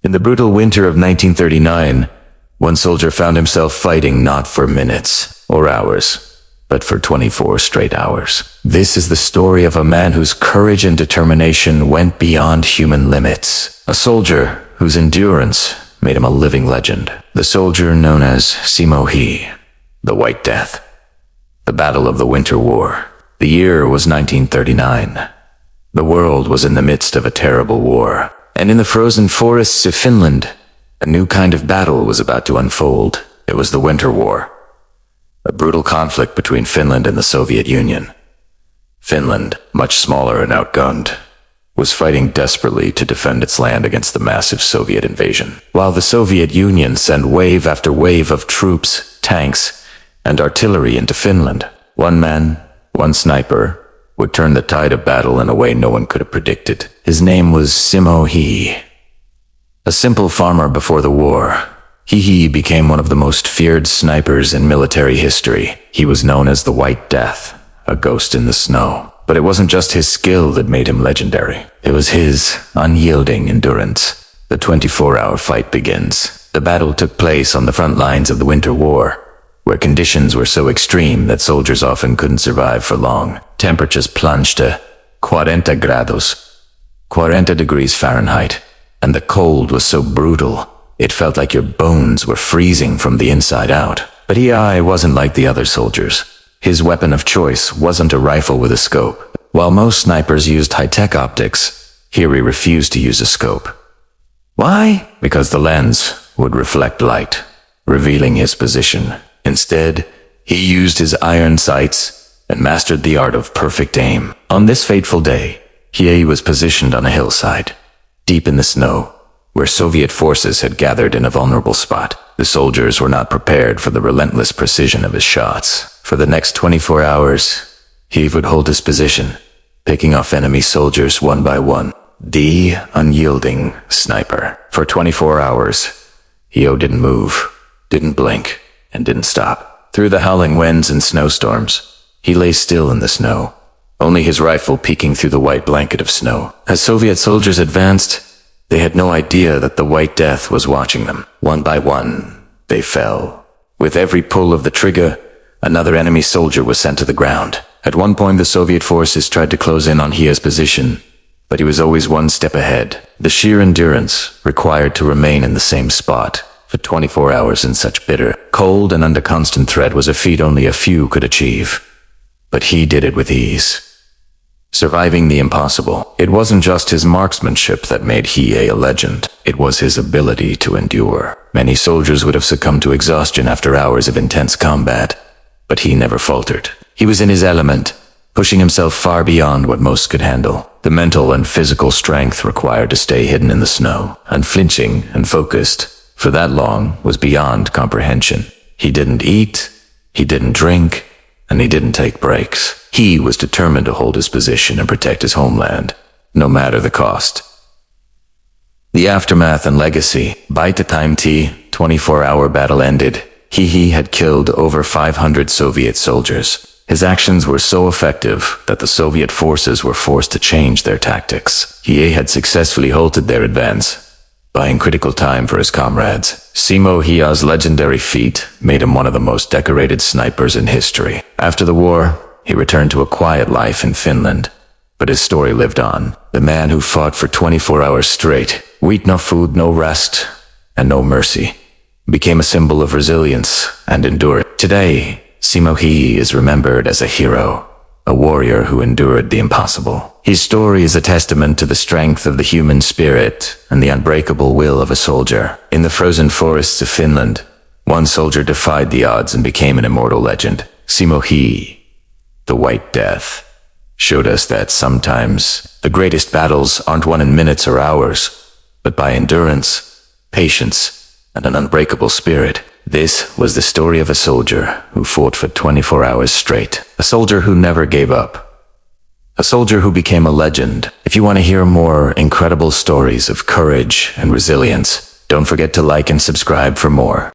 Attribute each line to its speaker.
Speaker 1: In the brutal winter of 1939, one soldier found himself fighting not for minutes or hours, but for 24 straight hours. This is the story of a man whose courage and determination went beyond human limits. A soldier whose endurance made him a living legend. The soldier known as Simo He, the White Death. The Battle of the Winter War. The year was 1939. The world was in the midst of a terrible war, and in the frozen forests of Finland, a new kind of battle was about to unfold. It was the Winter War, a brutal conflict between Finland and the Soviet Union. Finland, much smaller and outgunned, was fighting desperately to defend its land against the massive Soviet invasion, while the Soviet Union sent wave after wave of troops, tanks, and artillery into Finland. One man, one sniper, would turn the tide of battle in a way no one could have predicted. His name was Simo He. A simple farmer before the war, He became one of the most feared snipers in military history. He was known as the White Death, a ghost in the snow. But it wasn't just his skill that made him legendary. It was his unyielding endurance. The 24-hour fight begins. The battle took place on the front lines of the Winter War, where conditions were so extreme that soldiers often couldn't survive for long. Temperatures plunged to 40 degrees Fahrenheit, and the cold was so brutal, it felt like your bones were freezing from the inside out. But He wasn't like the other soldiers. His weapon of choice wasn't a rifle with a scope. While most snipers used high-tech optics, He refused to use a scope. Why? Because the lens would reflect light, revealing his position. Instead, he used his iron sights and mastered the art of perfect aim. On this fateful day, He was positioned on a hillside, deep in the snow, where Soviet forces had gathered in a vulnerable spot. The soldiers were not prepared for the relentless precision of his shots. For the next 24 hours, He would hold his position, picking off enemy soldiers one by one. The unyielding sniper. For 24 hours, He didn't move, didn't blink, and didn't stop. Through the howling winds and snowstorms, He lay still in the snow, only his rifle peeking through the white blanket of snow. As Soviet soldiers advanced, they had no idea that the White Death was watching them. One by one, they fell. With every pull of the trigger, another enemy soldier was sent to the ground. At one point, the Soviet forces tried to close in on He's position, but he was always one step ahead. The sheer endurance required to remain in the same spot for 24 hours in such bitter cold and under constant threat was a feat only a few could achieve. But He did it with ease, surviving the impossible. It wasn't just his marksmanship that made He a legend. It was his ability to endure. Many soldiers would have succumbed to exhaustion after hours of intense combat, but He never faltered. He was in his element, pushing himself far beyond what most could handle. The mental and physical strength required to stay hidden in the snow, unflinching and focused for that long, was beyond comprehension. He didn't eat, he didn't drink, and he didn't take breaks. He was determined to hold his position and protect his homeland, no matter the cost. The aftermath and legacy. By the time the 24-hour battle ended, He had killed over 500 Soviet soldiers. His actions were so effective that the Soviet forces were forced to change their tactics. He had successfully halted their advance, buying critical time for his comrades. Simo He's legendary feat made him one of the most decorated snipers in history. After the war, he returned to a quiet life in Finland, but his story lived on. The man who fought for 24 hours straight, with no food, no rest, and no mercy, became a symbol of resilience and endurance. Today, Simo He is remembered as a hero, a warrior who endured the impossible. His story is a testament to the strength of the human spirit and the unbreakable will of a soldier. In the frozen forests of Finland, one soldier defied the odds and became an immortal legend. Simo He, the White Death, showed us that sometimes the greatest battles aren't won in minutes or hours, but by endurance, patience, and an unbreakable spirit. This was the story of a soldier who fought for 24 hours straight. A soldier who never gave up. A soldier who became a legend. If you want to hear more incredible stories of courage and resilience, don't forget to like and subscribe for more.